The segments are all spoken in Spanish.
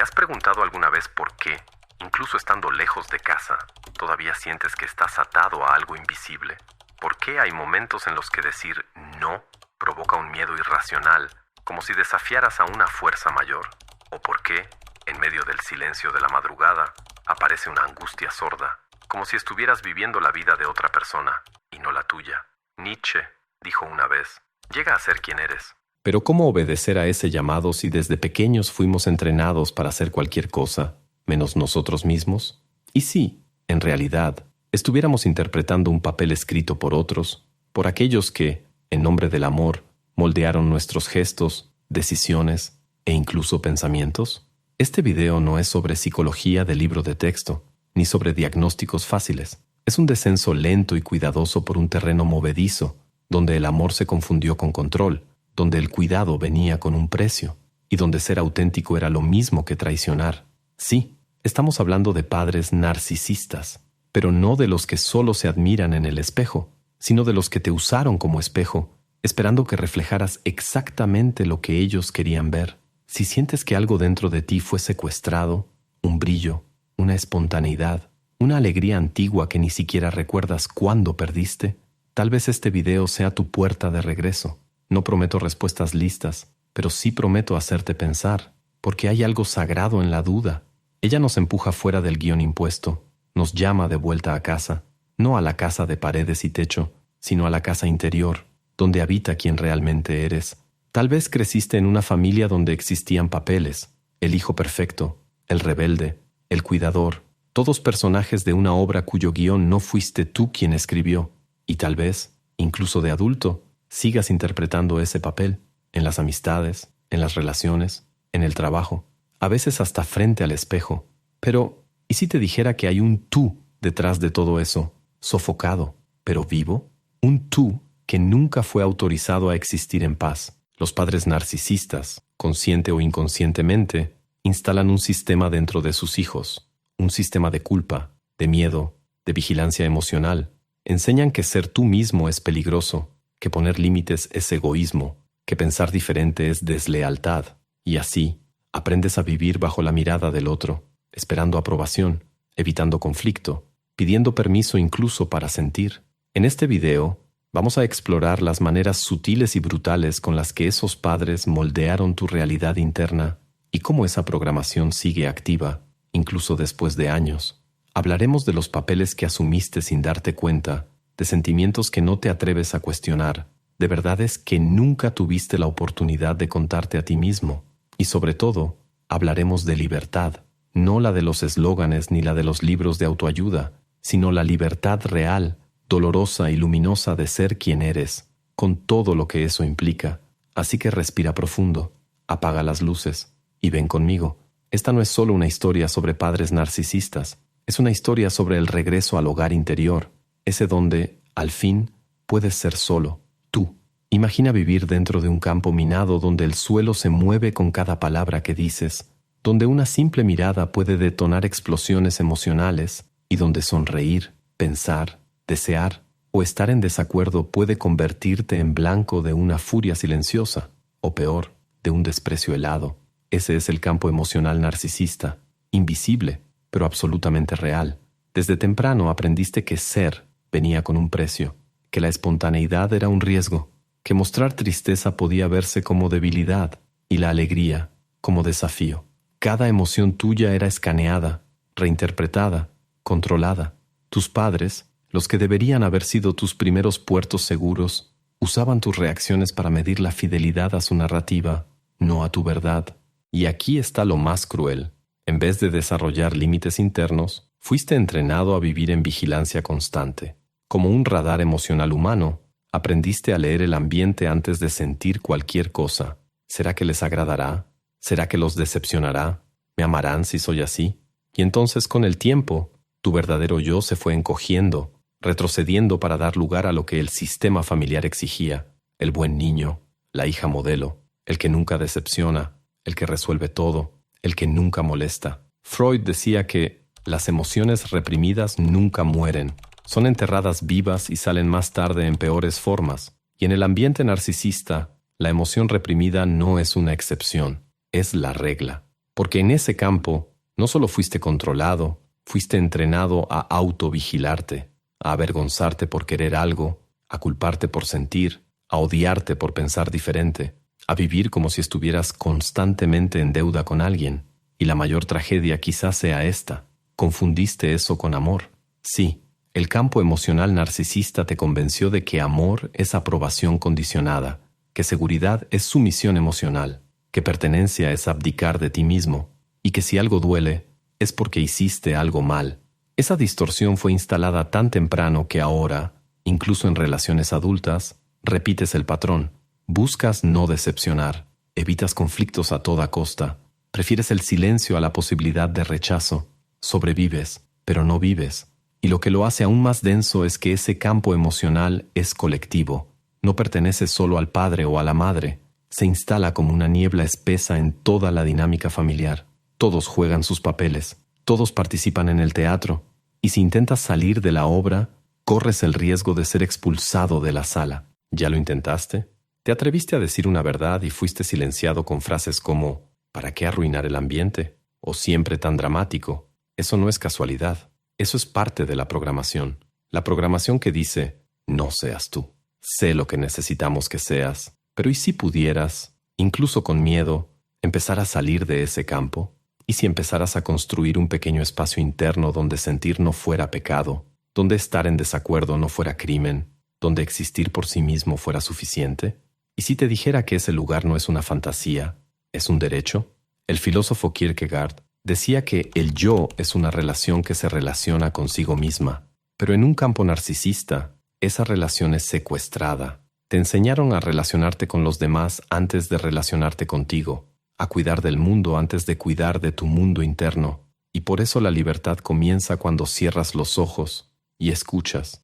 has preguntado alguna vez por qué, incluso estando lejos de casa, todavía sientes que estás atado a algo invisible? ¿Por qué hay momentos en los que decir no provoca un miedo irracional, como si desafiaras a una fuerza mayor? ¿O por qué, en medio del silencio de la madrugada, aparece una angustia sorda, como si estuvieras viviendo la vida de otra persona y no la tuya? Nietzsche dijo una vez: llega a ser quien eres. Pero ¿cómo obedecer a ese llamado si desde pequeños fuimos entrenados para hacer cualquier cosa, menos nosotros mismos? Y si, en realidad, estuviéramos interpretando un papel escrito por otros, por aquellos que, en nombre del amor, moldearon nuestros gestos, decisiones e incluso pensamientos? Este video no es sobre psicología de libro de texto, ni sobre diagnósticos fáciles. Es un descenso lento y cuidadoso por un terreno movedizo, donde el amor se confundió con control, donde el cuidado venía con un precio, y donde ser auténtico era lo mismo que traicionar. Sí, estamos hablando de padres narcisistas, pero no de los que solo se admiran en el espejo, sino de los que te usaron como espejo, esperando que reflejaras exactamente lo que ellos querían ver. Si sientes que algo dentro de ti fue secuestrado, un brillo, una espontaneidad, una alegría antigua que ni siquiera recuerdas cuándo perdiste, tal vez este video sea tu puerta de regreso. No prometo respuestas listas, pero sí prometo hacerte pensar, porque hay algo sagrado en la duda. Ella nos empuja fuera del guión impuesto, nos llama de vuelta a casa, no a la casa de paredes y techo, sino a la casa interior, donde habita quien realmente eres. Tal vez creciste en una familia donde existían papeles: el hijo perfecto, el rebelde, el cuidador, todos personajes de una obra cuyo guión no fuiste tú quien escribió. Y tal vez, incluso de adulto, sigas interpretando ese papel, en las amistades, en las relaciones, en el trabajo, a veces hasta frente al espejo. Pero, ¿y si te dijera que hay un tú detrás de todo eso, sofocado, pero vivo? Un tú que nunca fue autorizado a existir en paz. Los padres narcisistas, consciente o inconscientemente, instalan un sistema dentro de sus hijos, un sistema de culpa, de miedo, de vigilancia emocional. Enseñan que ser tú mismo es peligroso, que poner límites es egoísmo, que pensar diferente es deslealtad. Y así, aprendes a vivir bajo la mirada del otro, esperando aprobación, evitando conflicto, pidiendo permiso incluso para sentir. En este video, vamos a explorar las maneras sutiles y brutales con las que esos padres moldearon tu realidad interna y cómo esa programación sigue activa, incluso después de años. Hablaremos de los papeles que asumiste sin darte cuenta, de sentimientos que no te atreves a cuestionar, de verdades que nunca tuviste la oportunidad de contarte a ti mismo. Y sobre todo, hablaremos de libertad, no la de los eslóganes ni la de los libros de autoayuda, sino la libertad real, dolorosa y luminosa de ser quien eres, con todo lo que eso implica. Así que respira profundo, apaga las luces y ven conmigo. Esta no es solo una historia sobre padres narcisistas, es una historia sobre el regreso al hogar interior, ese donde, al fin, puedes ser solo, tú. Imagina vivir dentro de un campo minado donde el suelo se mueve con cada palabra que dices, donde una simple mirada puede detonar explosiones emocionales y donde sonreír, pensar, desear o estar en desacuerdo puede convertirte en blanco de una furia silenciosa, o peor, de un desprecio helado. Ese es el campo emocional narcisista, invisible, pero absolutamente real. Desde temprano aprendiste que ser venía con un precio, que la espontaneidad era un riesgo, que mostrar tristeza podía verse como debilidad y la alegría como desafío. Cada emoción tuya era escaneada, reinterpretada, controlada. Tus padres, los que deberían haber sido tus primeros puertos seguros, usaban tus reacciones para medir la fidelidad a su narrativa, no a tu verdad. Y aquí está lo más cruel. En vez de desarrollar límites internos, fuiste entrenado a vivir en vigilancia constante. Como un radar emocional humano, aprendiste a leer el ambiente antes de sentir cualquier cosa. ¿Será que les agradará? ¿Será que los decepcionará? ¿Me amarán si soy así? Y entonces, con el tiempo, tu verdadero yo se fue encogiendo, retrocediendo para dar lugar a lo que el sistema familiar exigía: el buen niño, la hija modelo, el que nunca decepciona, el que resuelve todo, el que nunca molesta. Freud decía que las emociones reprimidas nunca mueren, son enterradas vivas y salen más tarde en peores formas. Y en el ambiente narcisista, la emoción reprimida no es una excepción, es la regla. Porque en ese campo no solo fuiste controlado, fuiste entrenado a autovigilarte, a avergonzarte por querer algo, a culparte por sentir, a odiarte por pensar diferente, a vivir como si estuvieras constantemente en deuda con alguien. Y la mayor tragedia quizás sea esta: confundiste eso con amor. Sí, el campo emocional narcisista te convenció de que amor es aprobación condicionada, que seguridad es sumisión emocional, que pertenencia es abdicar de ti mismo, y que si algo duele, es porque hiciste algo mal. Esa distorsión fue instalada tan temprano que ahora, incluso en relaciones adultas, repites el patrón. Buscas no decepcionar, evitas conflictos a toda costa, prefieres el silencio a la posibilidad de rechazo, sobrevives, pero no vives. Y lo que lo hace aún más denso es que ese campo emocional es colectivo, no pertenece solo al padre o a la madre, se instala como una niebla espesa en toda la dinámica familiar. Todos juegan sus papeles, todos participan en el teatro, y si intentas salir de la obra, corres el riesgo de ser expulsado de la sala. ¿Ya lo intentaste? ¿Te atreviste a decir una verdad y fuiste silenciado con frases como ¿para qué arruinar el ambiente? O siempre tan dramático. Eso no es casualidad. Eso es parte de la programación. La programación que dice, no seas tú. Sé lo que necesitamos que seas. Pero ¿y si pudieras, incluso con miedo, empezar a salir de ese campo? ¿Y si empezaras a construir un pequeño espacio interno donde sentir no fuera pecado, donde estar en desacuerdo no fuera crimen, donde existir por sí mismo fuera suficiente? ¿Y si te dijera que ese lugar no es una fantasía, es un derecho? El filósofo Kierkegaard decía que el yo es una relación que se relaciona consigo misma, pero en un campo narcisista, esa relación es secuestrada. Te enseñaron a relacionarte con los demás antes de relacionarte contigo, a cuidar del mundo antes de cuidar de tu mundo interno, y por eso la libertad comienza cuando cierras los ojos y escuchas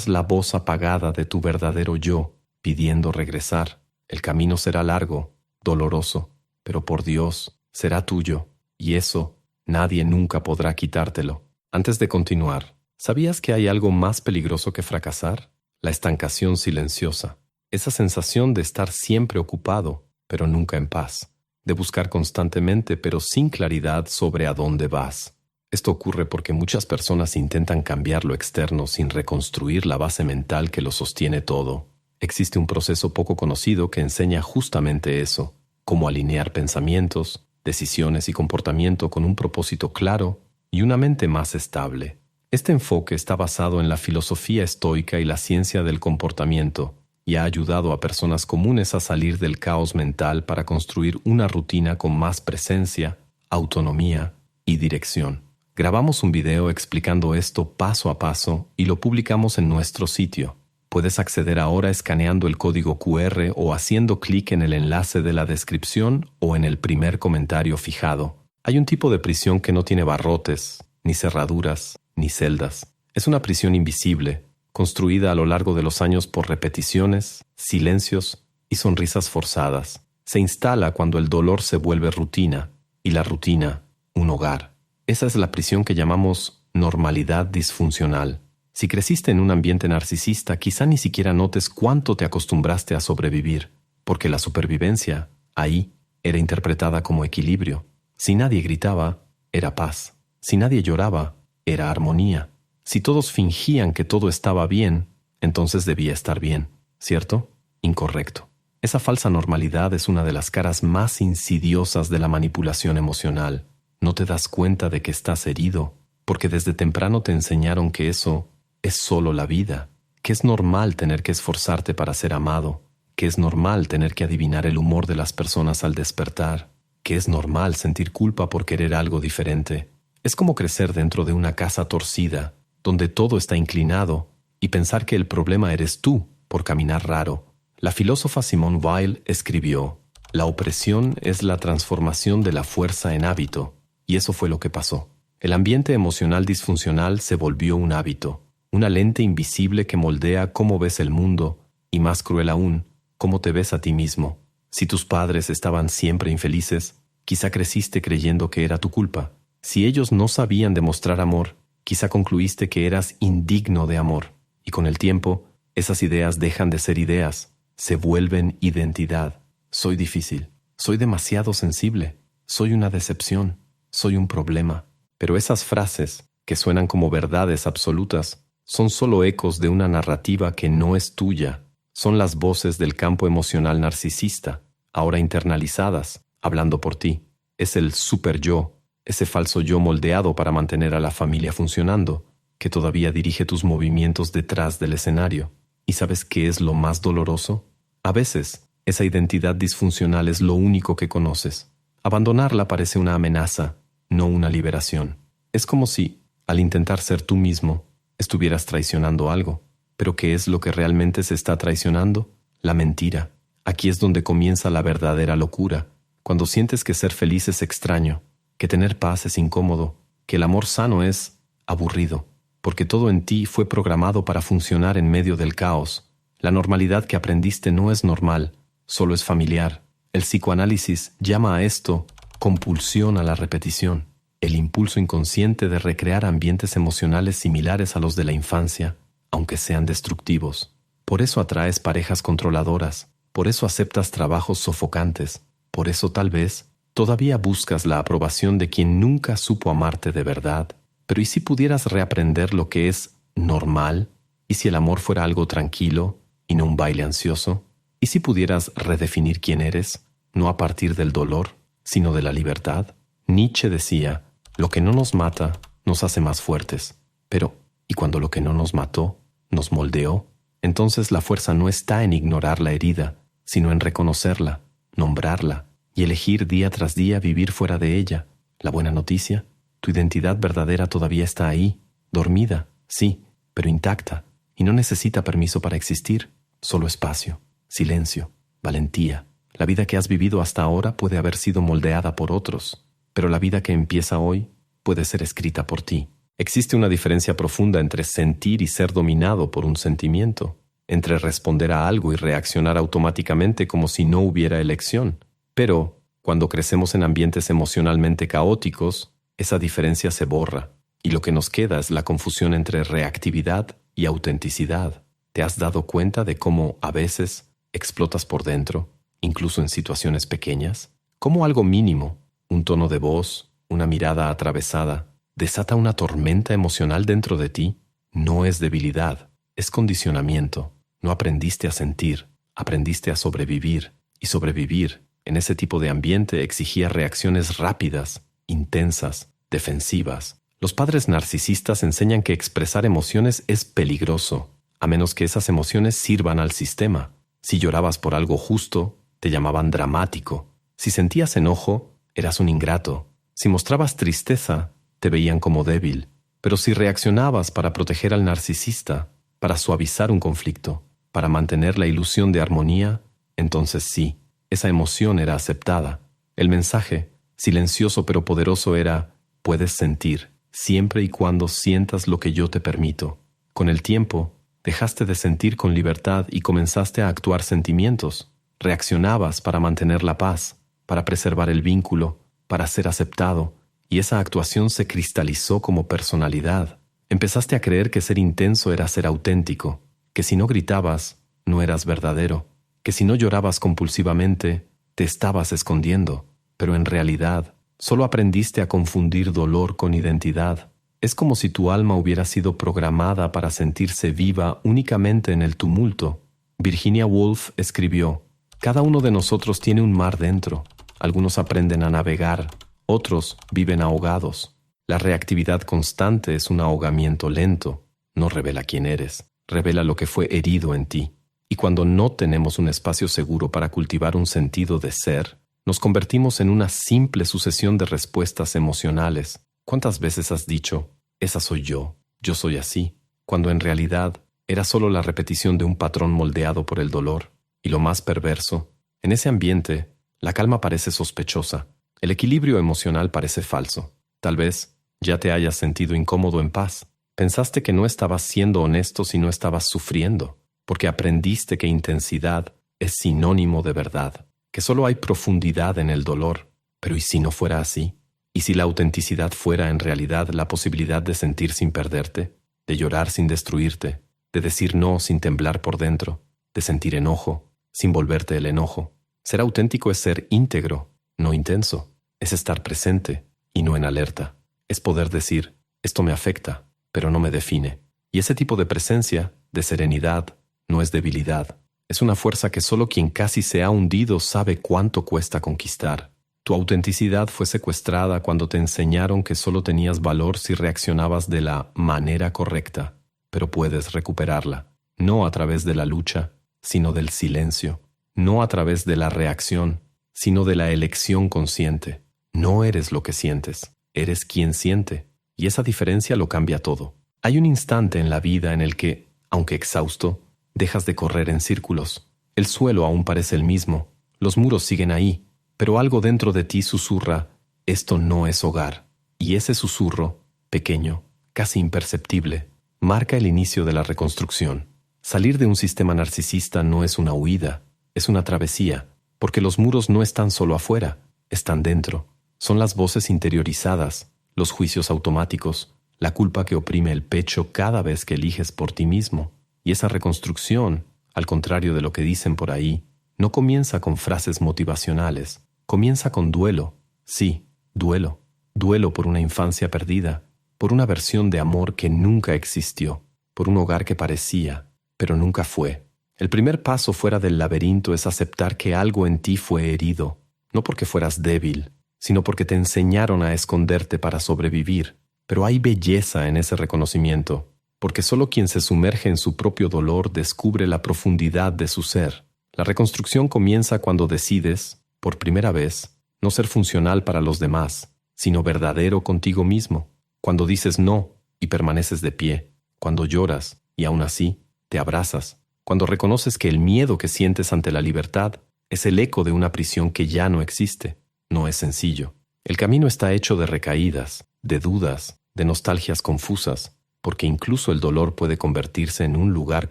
la voz apagada de tu verdadero yo, pidiendo regresar. El camino será largo, doloroso, pero por Dios, será tuyo, y eso nadie nunca podrá quitártelo. Antes de continuar, ¿sabías que hay algo más peligroso que fracasar? La estancación silenciosa, esa sensación de estar siempre ocupado, pero nunca en paz, de buscar constantemente, pero sin claridad sobre a dónde vas. Esto ocurre porque muchas personas intentan cambiar lo externo sin reconstruir la base mental que lo sostiene todo. Existe un proceso poco conocido que enseña justamente eso, cómo alinear pensamientos, decisiones y comportamiento con un propósito claro y una mente más estable. Este enfoque está basado en la filosofía estoica y la ciencia del comportamiento y ha ayudado a personas comunes a salir del caos mental para construir una rutina con más presencia, autonomía y dirección. Grabamos un video explicando esto paso a paso y lo publicamos en nuestro sitio. Puedes acceder ahora escaneando el código QR o haciendo clic en el enlace de la descripción o en el primer comentario fijado. Hay un tipo de prisión que no tiene barrotes, ni cerraduras, ni celdas. Es una prisión invisible, construida a lo largo de los años por repeticiones, silencios y sonrisas forzadas. Se instala cuando el dolor se vuelve rutina y la rutina, un hogar. Esa es la prisión que llamamos normalidad disfuncional. Si creciste en un ambiente narcisista, quizá ni siquiera notes cuánto te acostumbraste a sobrevivir, porque la supervivencia, ahí, era interpretada como equilibrio. Si nadie gritaba, era paz. Si nadie lloraba, era armonía. Si todos fingían que todo estaba bien, entonces debía estar bien, ¿cierto? Incorrecto. Esa falsa normalidad es una de las caras más insidiosas de la manipulación emocional. No te das cuenta de que estás herido, porque desde temprano te enseñaron que eso es solo la vida, que es normal tener que esforzarte para ser amado, que es normal tener que adivinar el humor de las personas al despertar, que es normal sentir culpa por querer algo diferente. Es como crecer dentro de una casa torcida, donde todo está inclinado, y pensar que el problema eres tú por caminar raro. La filósofa Simone Weil escribió: «La opresión es la transformación de la fuerza en hábito», y eso fue lo que pasó. El ambiente emocional disfuncional se volvió un hábito, una lente invisible que moldea cómo ves el mundo, y más cruel aún, cómo te ves a ti mismo. Si tus padres estaban siempre infelices, quizá creciste creyendo que era tu culpa. Si ellos no sabían demostrar amor, quizá concluiste que eras indigno de amor. Y con el tiempo, esas ideas dejan de ser ideas, se vuelven identidad. Soy difícil, soy demasiado sensible, soy una decepción, soy un problema. Pero esas frases, que suenan como verdades absolutas, son solo ecos de una narrativa que no es tuya. Son las voces del campo emocional narcisista, ahora internalizadas, hablando por ti. Es el super yo, ese falso yo moldeado para mantener a la familia funcionando, que todavía dirige tus movimientos detrás del escenario. ¿Y sabes qué es lo más doloroso? A veces, esa identidad disfuncional es lo único que conoces. Abandonarla parece una amenaza, no una liberación. Es como si, al intentar ser tú mismo, estuvieras traicionando algo. ¿Pero qué es lo que realmente se está traicionando? La mentira. Aquí es donde comienza la verdadera locura, cuando sientes que ser feliz es extraño, que tener paz es incómodo, que el amor sano es aburrido, porque todo en ti fue programado para funcionar en medio del caos. La normalidad que aprendiste no es normal, solo es familiar. El psicoanálisis llama a esto compulsión a la repetición, el impulso inconsciente de recrear ambientes emocionales similares a los de la infancia, aunque sean destructivos. Por eso atraes parejas controladoras, por eso aceptas trabajos sofocantes, por eso tal vez todavía buscas la aprobación de quien nunca supo amarte de verdad. Pero ¿y si pudieras reaprender lo que es normal? ¿Y si el amor fuera algo tranquilo y no un baile ansioso? ¿Y si pudieras redefinir quién eres, no a partir del dolor, sino de la libertad? Nietzsche decía, lo que no nos mata nos hace más fuertes. Pero, ¿y cuando lo que no nos mató nos moldeó? Entonces la fuerza no está en ignorar la herida, sino en reconocerla, nombrarla y elegir día tras día vivir fuera de ella. La buena noticia, tu identidad verdadera todavía está ahí, dormida, sí, pero intacta, y no necesita permiso para existir, solo espacio, silencio, valentía. La vida que has vivido hasta ahora puede haber sido moldeada por otros, pero la vida que empieza hoy puede ser escrita por ti. Existe una diferencia profunda entre sentir y ser dominado por un sentimiento, entre responder a algo y reaccionar automáticamente como si no hubiera elección. Pero, cuando crecemos en ambientes emocionalmente caóticos, esa diferencia se borra, y lo que nos queda es la confusión entre reactividad y autenticidad. ¿Te has dado cuenta de cómo, a veces, explotas por dentro, incluso en situaciones pequeñas? ¿Cómo algo mínimo, un tono de voz, una mirada atravesada, desata una tormenta emocional dentro de ti? No es debilidad, es condicionamiento. No aprendiste a sentir, aprendiste a sobrevivir. Y sobrevivir en ese tipo de ambiente exigía reacciones rápidas, intensas, defensivas. Los padres narcisistas enseñan que expresar emociones es peligroso, a menos que esas emociones sirvan al sistema. Si llorabas por algo justo, te llamaban dramático. Si sentías enojo, eras un ingrato. Si mostrabas tristeza, te veían como débil. Pero si reaccionabas para proteger al narcisista, para suavizar un conflicto, para mantener la ilusión de armonía, entonces sí, esa emoción era aceptada. El mensaje, silencioso pero poderoso, era: puedes sentir, siempre y cuando sientas lo que yo te permito. Con el tiempo, dejaste de sentir con libertad y comenzaste a actuar sentimientos. Reaccionabas para mantener la paz, para preservar el vínculo, para ser aceptado, y esa actuación se cristalizó como personalidad. Empezaste a creer que ser intenso era ser auténtico, que si no gritabas, no eras verdadero, que si no llorabas compulsivamente, te estabas escondiendo. Pero en realidad, solo aprendiste a confundir dolor con identidad. Es como si tu alma hubiera sido programada para sentirse viva únicamente en el tumulto. Virginia Woolf escribió: cada uno de nosotros tiene un mar dentro. Algunos aprenden a navegar, otros viven ahogados. La reactividad constante es un ahogamiento lento. No revela quién eres, revela lo que fue herido en ti. Y cuando no tenemos un espacio seguro para cultivar un sentido de ser, nos convertimos en una simple sucesión de respuestas emocionales. ¿Cuántas veces has dicho, esa soy yo soy así, cuando en realidad era solo la repetición de un patrón moldeado por el dolor? Y lo más perverso, en ese ambiente, la calma parece sospechosa, el equilibrio emocional parece falso. Tal vez ya te hayas sentido incómodo en paz. Pensaste que no estabas siendo honesto si no estabas sufriendo, porque aprendiste que intensidad es sinónimo de verdad, que solo hay profundidad en el dolor. Pero ¿y si no fuera así? ¿Y si la autenticidad fuera en realidad la posibilidad de sentir sin perderte, de llorar sin destruirte, de decir no sin temblar por dentro, de sentir enojo sin volverte el enojo? Ser auténtico es ser íntegro, no intenso. Es estar presente y no en alerta. Es poder decir, esto me afecta, pero no me define. Y ese tipo de presencia, de serenidad, no es debilidad. Es una fuerza que solo quien casi se ha hundido sabe cuánto cuesta conquistar. Tu autenticidad fue secuestrada cuando te enseñaron que solo tenías valor si reaccionabas de la manera correcta, pero puedes recuperarla, no a través de la lucha, sino del silencio, no a través de la reacción, sino de la elección consciente. No eres lo que sientes, eres quien siente, y esa diferencia lo cambia todo. Hay un instante en la vida en el que, aunque exhausto, dejas de correr en círculos. El suelo aún parece el mismo, los muros siguen ahí, pero algo dentro de ti susurra, esto no es hogar. Y ese susurro, pequeño, casi imperceptible, marca el inicio de la reconstrucción. Salir de un sistema narcisista no es una huida, es una travesía, porque los muros no están solo afuera, están dentro. Son las voces interiorizadas, los juicios automáticos, la culpa que oprime el pecho cada vez que eliges por ti mismo. Y esa reconstrucción, al contrario de lo que dicen por ahí, no comienza con frases motivacionales, comienza con duelo. Sí, duelo. Duelo por una infancia perdida, por una versión de amor que nunca existió, por un hogar que parecía, pero nunca fue. El primer paso fuera del laberinto es aceptar que algo en ti fue herido, no porque fueras débil, sino porque te enseñaron a esconderte para sobrevivir. Pero hay belleza en ese reconocimiento, porque solo quien se sumerge en su propio dolor descubre la profundidad de su ser. La reconstrucción comienza cuando decides, por primera vez, no ser funcional para los demás, sino verdadero contigo mismo. Cuando dices no y permaneces de pie, cuando lloras y aún así te abrazas, cuando reconoces que el miedo que sientes ante la libertad es el eco de una prisión que ya no existe. No es sencillo. El camino está hecho de recaídas, de dudas, de nostalgias confusas, porque incluso el dolor puede convertirse en un lugar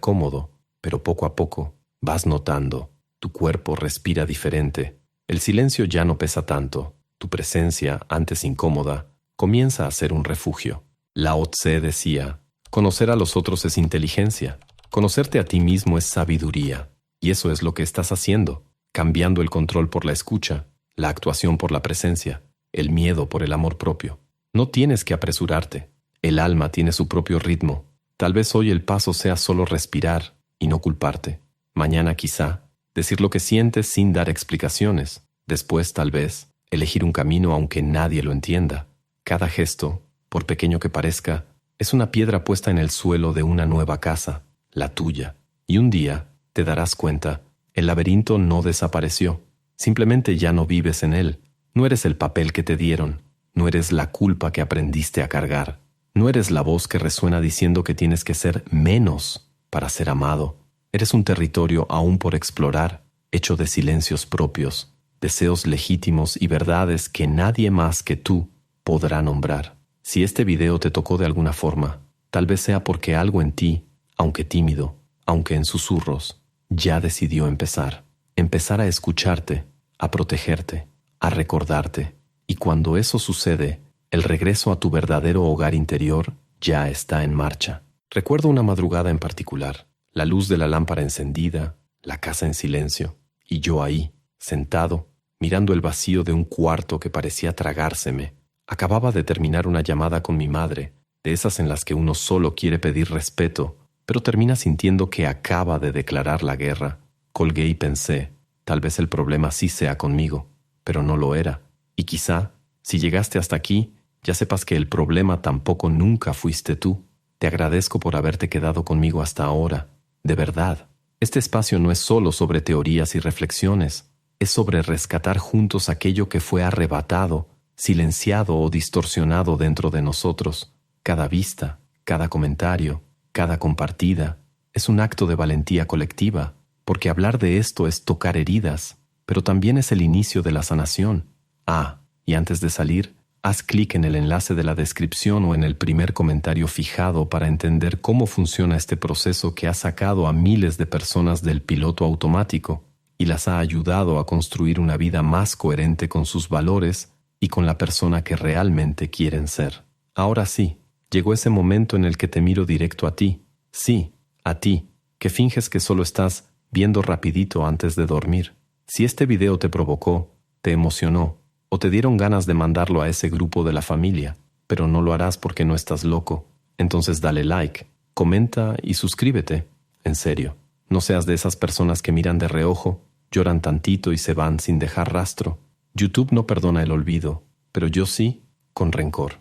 cómodo, pero poco a poco vas notando, tu cuerpo respira diferente, el silencio ya no pesa tanto, tu presencia, antes incómoda, comienza a ser un refugio. Lao Tse decía, conocer a los otros es inteligencia, conocerte a ti mismo es sabiduría, y eso es lo que estás haciendo, cambiando el control por la escucha, la actuación por la presencia, el miedo por el amor propio. No tienes que apresurarte. El alma tiene su propio ritmo. Tal vez hoy el paso sea solo respirar y no culparte. Mañana quizá, decir lo que sientes sin dar explicaciones. Después, tal vez, elegir un camino aunque nadie lo entienda. Cada gesto, por pequeño que parezca, es una piedra puesta en el suelo de una nueva casa, la tuya. Y un día, te darás cuenta, el laberinto no desapareció. Simplemente ya no vives en él. No eres el papel que te dieron. No eres la culpa que aprendiste a cargar. No eres la voz que resuena diciendo que tienes que ser menos para ser amado. Eres un territorio aún por explorar, hecho de silencios propios, deseos legítimos y verdades que nadie más que tú podrá nombrar. Si este video te tocó de alguna forma, tal vez sea porque algo en ti, aunque tímido, aunque en susurros, ya decidió empezar. Empezar a escucharte, a protegerte, a recordarte. Y cuando eso sucede, el regreso a tu verdadero hogar interior ya está en marcha. Recuerdo una madrugada en particular, la luz de la lámpara encendida, la casa en silencio, y yo ahí, sentado, mirando el vacío de un cuarto que parecía tragárseme. Acababa de terminar una llamada con mi madre, de esas en las que uno solo quiere pedir respeto, pero termina sintiendo que acaba de declarar la guerra. Colgué y pensé, tal vez el problema sí sea conmigo, pero no lo era. Y quizá, si llegaste hasta aquí, ya sepas que el problema tampoco nunca fuiste tú. Te agradezco por haberte quedado conmigo hasta ahora. De verdad, este espacio no es solo sobre teorías y reflexiones, es sobre rescatar juntos aquello que fue arrebatado, silenciado o distorsionado dentro de nosotros. Cada vista, cada comentario, cada compartida, es un acto de valentía colectiva, porque hablar de esto es tocar heridas, pero también es el inicio de la sanación. Y antes de salir, haz clic en el enlace de la descripción o en el primer comentario fijado para entender cómo funciona este proceso que ha sacado a miles de personas del piloto automático y las ha ayudado a construir una vida más coherente con sus valores y con la persona que realmente quieren ser. Ahora sí, llegó ese momento en el que te miro directo a ti. Sí, a ti, que finges que solo estás viendo rapidito antes de dormir. Si este video te provocó, te emocionó o te dieron ganas de mandarlo a ese grupo de la familia, pero no lo harás porque no estás loco. Entonces dale like, comenta y suscríbete. En serio, no seas de esas personas que miran de reojo, lloran tantito y se van sin dejar rastro. YouTube no perdona el olvido, pero yo sí, con rencor.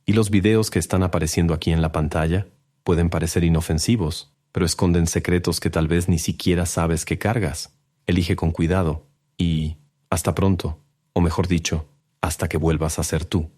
¿Y los videos que están apareciendo aquí en la pantalla? Pueden parecer inofensivos, pero esconden secretos que tal vez ni siquiera sabes que cargas. Elige con cuidado y hasta pronto, o mejor dicho, hasta que vuelvas a ser tú.